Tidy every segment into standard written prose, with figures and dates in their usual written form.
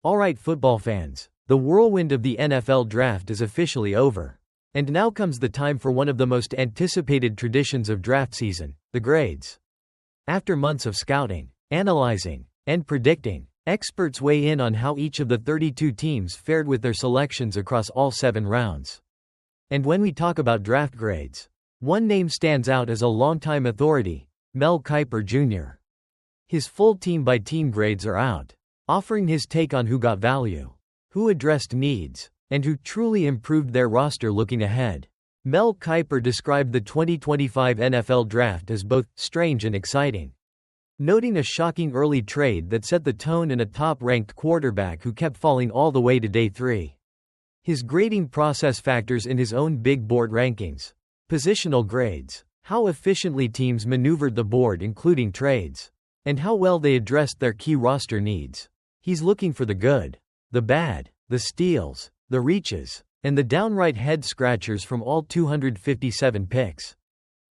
Alright football fans, the whirlwind of the NFL draft is officially over. And now comes the time for one of the most anticipated traditions of draft season, the grades. After months of scouting, analyzing, and predicting, experts weigh in on how each of the 32 teams fared with their selections across all 7 rounds. And when we talk about draft grades, one name stands out as a longtime authority, Mel Kiper Jr. His full team-by-team grades are out, offering his take on who got value, who addressed needs, and who truly improved their roster looking ahead. Mel Kiper described the 2025 NFL Draft as both strange and exciting, noting a shocking early trade that set the tone and a top-ranked quarterback who kept falling all the way to day 3. His grading process factors in his own big board rankings, positional grades, how efficiently teams maneuvered the board including trades, and how well they addressed their key roster needs. He's looking for the good, the bad, the steals, the reaches, and the downright head-scratchers from all 257 picks.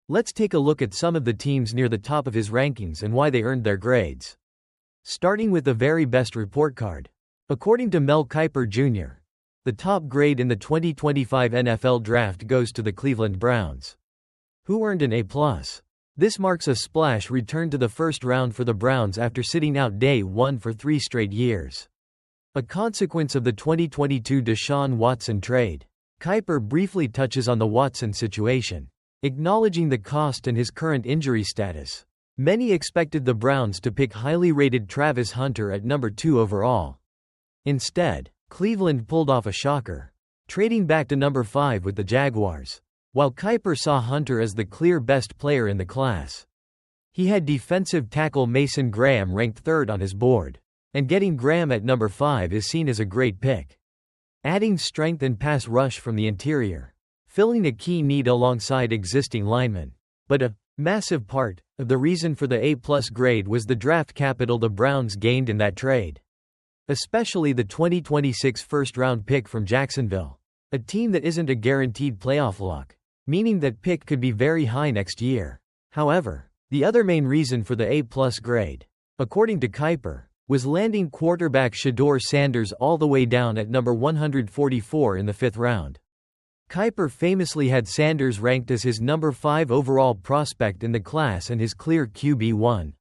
Let's take a look at some of the teams near the top of his rankings and why they earned their grades. Starting with the very best report card. According to Mel Kiper Jr., the top grade in the 2025 NFL Draft goes to the Cleveland Browns, who earned an A+. This marks a splash return to the first round for the Browns after sitting out day 1 for 3 straight years. A consequence of the 2022 Deshaun Watson trade. Kiper briefly touches on the Watson situation, acknowledging the cost and his current injury status. Many expected the Browns to pick highly rated Travis Hunter at number 2 overall. Instead, Cleveland pulled off a shocker, trading back to number 5 with the Jaguars. While Kiper saw Hunter as the clear best player in the class, he had defensive tackle Mason Graham ranked 3rd on his board, and getting Graham at number 5 is seen as a great pick. Adding strength and pass rush from the interior, filling a key need alongside existing linemen. But a massive part of the reason for the A+ grade was the draft capital the Browns gained in that trade, especially the 2026 first-round pick from Jacksonville, a team that isn't a guaranteed playoff lock, meaning that pick could be very high next year. However, the other main reason for the A+ grade, according to Kiper, was landing quarterback Shedeur Sanders all the way down at number 144 in the 5th round. Kiper famously had Sanders ranked as his number 5 overall prospect in the class and his clear QB1.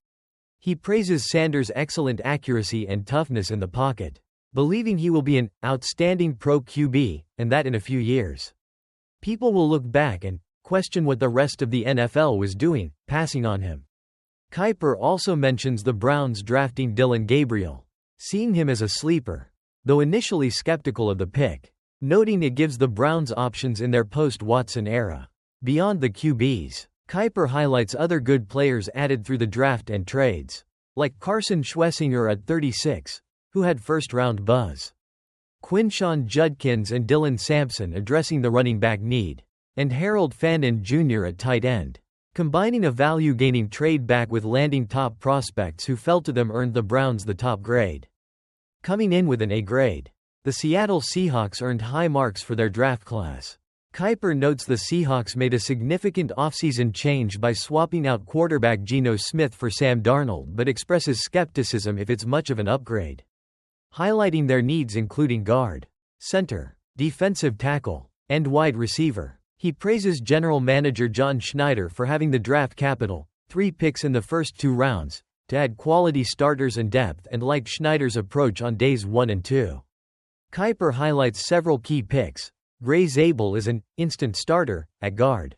He praises Sanders' excellent accuracy and toughness in the pocket, believing he will be an outstanding pro QB, and that in a few years, people will look back and question what the rest of the NFL was doing, passing on him. Kiper also mentions the Browns drafting Dillon Gabriel, seeing him as a sleeper, though initially skeptical of the pick, noting it gives the Browns options in their post-Watson era. Beyond the QBs, Kiper highlights other good players added through the draft and trades, like Carson Schwessinger at 36, who had first-round buzz, Quinshon Judkins and Dylan Sampson addressing the running back need, and Harold Fannin Jr. at tight end. Combining a value-gaining trade back with landing top prospects who fell to them earned the Browns the top grade. Coming in with an A grade, the Seattle Seahawks earned high marks for their draft class. Kiper notes the Seahawks made a significant offseason change by swapping out quarterback Geno Smith for Sam Darnold but expresses skepticism if it's much of an upgrade, highlighting their needs including guard, center, defensive tackle, and wide receiver. He praises general manager John Schneider for having the draft capital, 3 picks in the first 2 rounds, to add quality starters and depth and liked Schneider's approach on days 1 and 2. Kiper highlights several key picks. Gray Zabel is an instant starter at guard.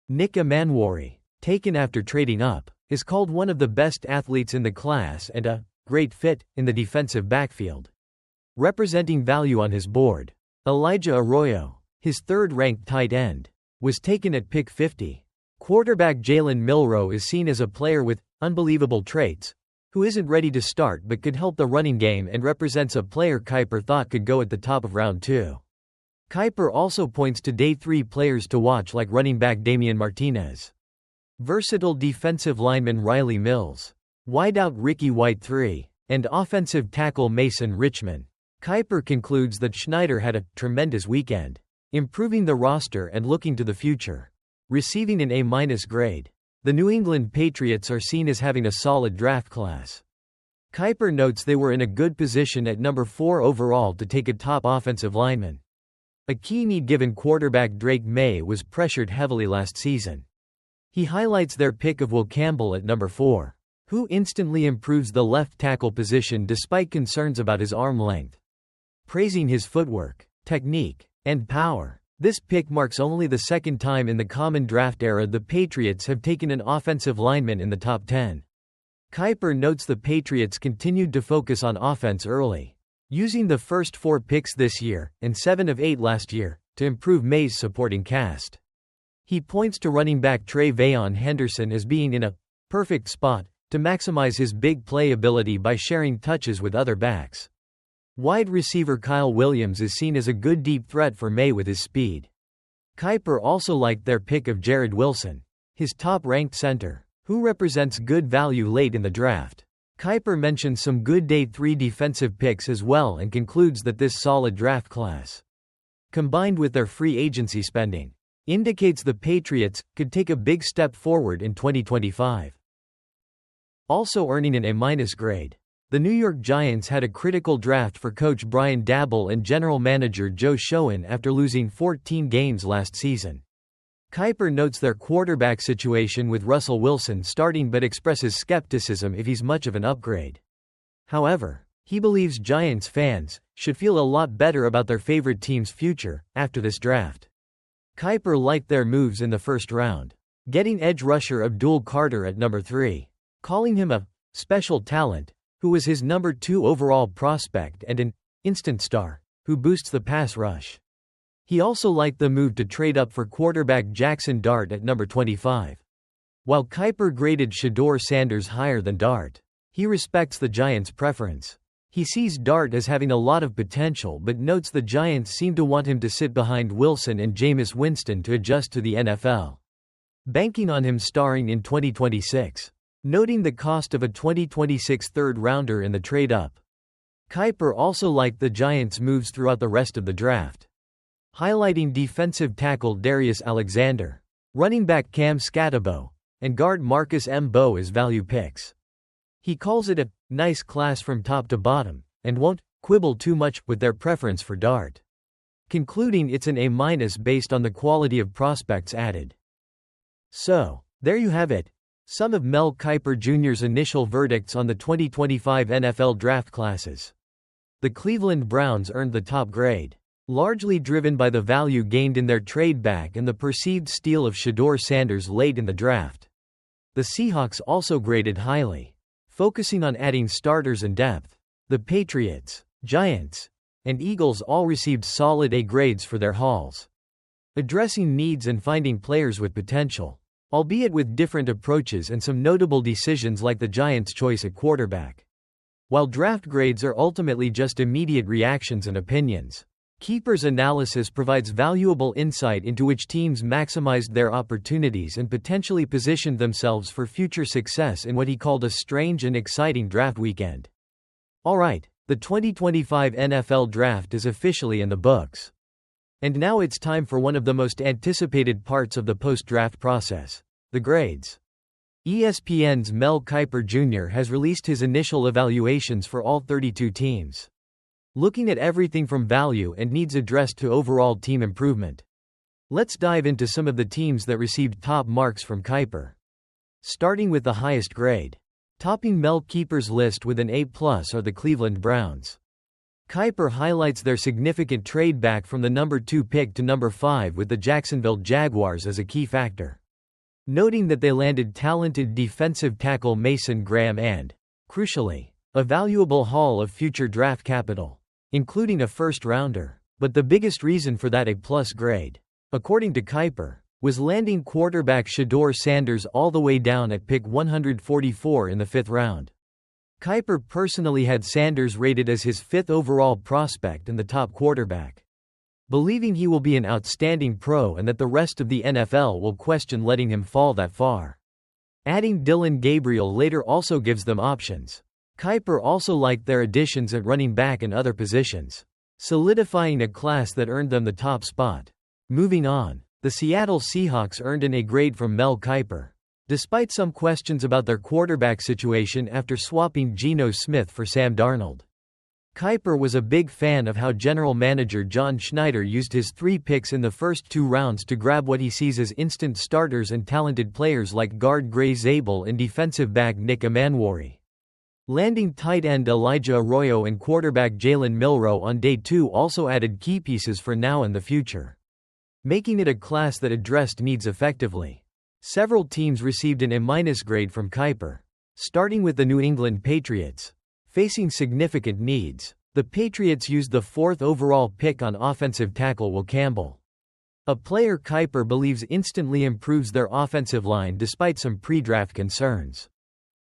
Nick Emanwari, taken after trading up, is called one of the best athletes in the class and a great fit in the defensive backfield. Representing value on his board, Elijah Arroyo, his 3rd-ranked tight end, was taken at pick 50. Quarterback Jalen Milroe is seen as a player with unbelievable traits, who isn't ready to start but could help the running game and represents a player Kiper thought could go at the top of round 2. Kiper also points to day 3 players to watch like running back Damian Martinez, versatile defensive lineman Riley Mills, wideout Ricky White 3, and offensive tackle Mason Richman. Kiper concludes that Schneider had a tremendous weekend, improving the roster and looking to the future, receiving an A- grade. The New England Patriots are seen as having a solid draft class. Kiper notes they were in a good position at number 4 overall to take a top offensive lineman. A key need given quarterback Drake May was pressured heavily last season. He highlights their pick of Will Campbell at number 4, who instantly improves the left tackle position despite concerns about his arm length. Praising his footwork, technique, and power, this pick marks only the second time in the common draft era the Patriots have taken an offensive lineman in the top 10. Kiper notes the Patriots continued to focus on offense early, using the first 4 picks this year, and 7 of 8 last year, to improve May's supporting cast. He points to running back Tre'Veon Henderson as being in a perfect spot to maximize his big play ability by sharing touches with other backs. Wide receiver Kyle Williams is seen as a good deep threat for May with his speed. Kiper also liked their pick of Jared Wilson, his top-ranked center, who represents good value late in the draft. Kiper mentions some good day 3 defensive picks as well and concludes that this solid draft class, combined with their free agency spending, indicates the Patriots could take a big step forward in 2025. Also earning an A- grade, the New York Giants had a critical draft for coach Brian Daboll and general manager Joe Schoen after losing 14 games last season. Kiper notes their quarterback situation with Russell Wilson starting but expresses skepticism if he's much of an upgrade. However, he believes Giants fans should feel a lot better about their favorite team's future after this draft. Kiper liked their moves in the first round, getting edge rusher Abdul Carter at number 3, calling him a special talent who was his number 2 overall prospect and an instant star who boosts the pass rush. He also liked the move to trade up for quarterback Jackson Dart at number 25. While Kiper graded Shedeur Sanders higher than Dart, he respects the Giants' preference. He sees Dart as having a lot of potential but notes the Giants seem to want him to sit behind Wilson and Jameis Winston to adjust to the NFL, banking on him starring in 2026. Noting the cost of a 2026 third-rounder in the trade-up, Kiper also liked the Giants' moves throughout the rest of the draft, highlighting defensive tackle Darius Alexander, running back Cam Scatabo, and guard Marcus Mbo as value picks. He calls it a nice class from top to bottom, and won't quibble too much with their preference for Dart, concluding it's an A- based on the quality of prospects added. So, there you have it. Some of Mel Kiper Jr.'s initial verdicts on the 2025 NFL draft classes. The Cleveland Browns earned the top grade, largely driven by the value gained in their trade back and the perceived steal of Shedeur Sanders late in the draft. The Seahawks also graded highly, focusing on adding starters and depth. The Patriots, Giants, and Eagles all received solid A grades for their hauls, addressing needs and finding players with potential, albeit with different approaches and some notable decisions like the Giants' choice at quarterback. While draft grades are ultimately just immediate reactions and opinions, Kiper's analysis provides valuable insight into which teams maximized their opportunities and potentially positioned themselves for future success in what he called a strange and exciting draft weekend. Alright, the 2025 NFL Draft is officially in the books. And now it's time for one of the most anticipated parts of the post-draft process, the grades. ESPN's Mel Kiper Jr. has released his initial evaluations for all 32 teams, looking at everything from value and needs addressed to overall team improvement. Let's dive into some of the teams that received top marks from Kiper. Starting with the highest grade. Topping Mel Kiper's list with an A+ are the Cleveland Browns. Kiper highlights their significant trade back from the number 2 pick to number 5 with the Jacksonville Jaguars as a key factor, noting that they landed talented defensive tackle Mason Graham and, crucially, a valuable haul of future draft capital, including a first-rounder. But the biggest reason for that A+ grade, according to Kiper, was landing quarterback Shedeur Sanders all the way down at pick 144 in the 5th round. Kiper personally had Sanders rated as his 5th overall prospect and the top quarterback, believing he will be an outstanding pro and that the rest of the NFL will question letting him fall that far. Adding Dylan Gabriel later also gives them options. Kiper also liked their additions at running back and other positions, solidifying a class that earned them the top spot. Moving on, the Seattle Seahawks earned an A grade from Mel Kiper. despite some questions about their quarterback situation after swapping Geno Smith for Sam Darnold. Kiper was a big fan of how general manager John Schneider used his 3 picks in the first 2 rounds to grab what he sees as instant starters and talented players like guard Gray Zabel and defensive back Nick Emanwari. Landing tight end Elijah Arroyo and quarterback Jalen Milroe on day 2 also added key pieces for now and the future, making it a class that addressed needs effectively. Several teams received an A- grade from Kiper, starting with the New England Patriots. Facing significant needs, the Patriots used the 4th overall pick on offensive tackle Will Campbell, a player Kiper believes instantly improves their offensive line despite some pre-draft concerns.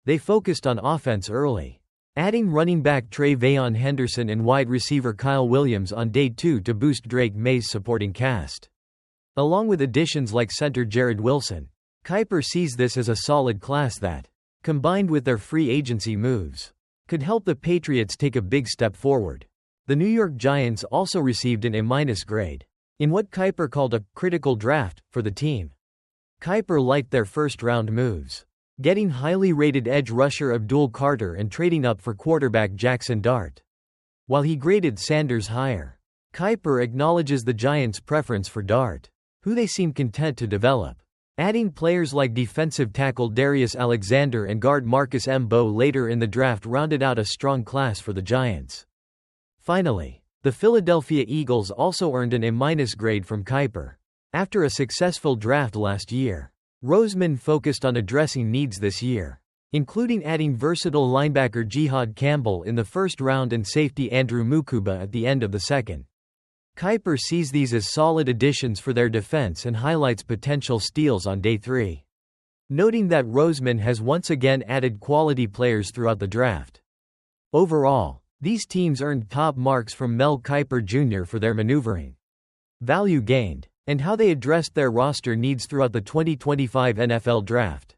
They focused on offense early, adding running back Trayvon Henderson and wide receiver Kyle Williams on day 2 to boost Drake May's supporting cast. Along with additions like center Jared Wilson, Kiper sees this as a solid class that, combined with their free agency moves, could help the Patriots take a big step forward. The New York Giants also received an A- grade, in what Kiper called a critical draft for the team. Kiper liked their first-round moves, getting highly rated edge rusher Abdul Carter and trading up for quarterback Jackson Dart. While he graded Sanders higher, Kiper acknowledges the Giants' preference for Dart, who they seem content to develop. Adding players like defensive tackle Darius Alexander and guard Marcus Mbo later in the draft rounded out a strong class for the Giants. Finally, the Philadelphia Eagles also earned an A- grade from Kiper. After a successful draft last year, Roseman focused on addressing needs this year, including adding versatile linebacker Jihad Campbell in the first round and safety Andrew Mukuba at the end of the second. Kiper sees these as solid additions for their defense and highlights potential steals on day 3, noting that Roseman has once again added quality players throughout the draft. Overall, these teams earned top marks from Mel Kiper Jr. for their maneuvering, value gained, and how they addressed their roster needs throughout the 2025 NFL Draft.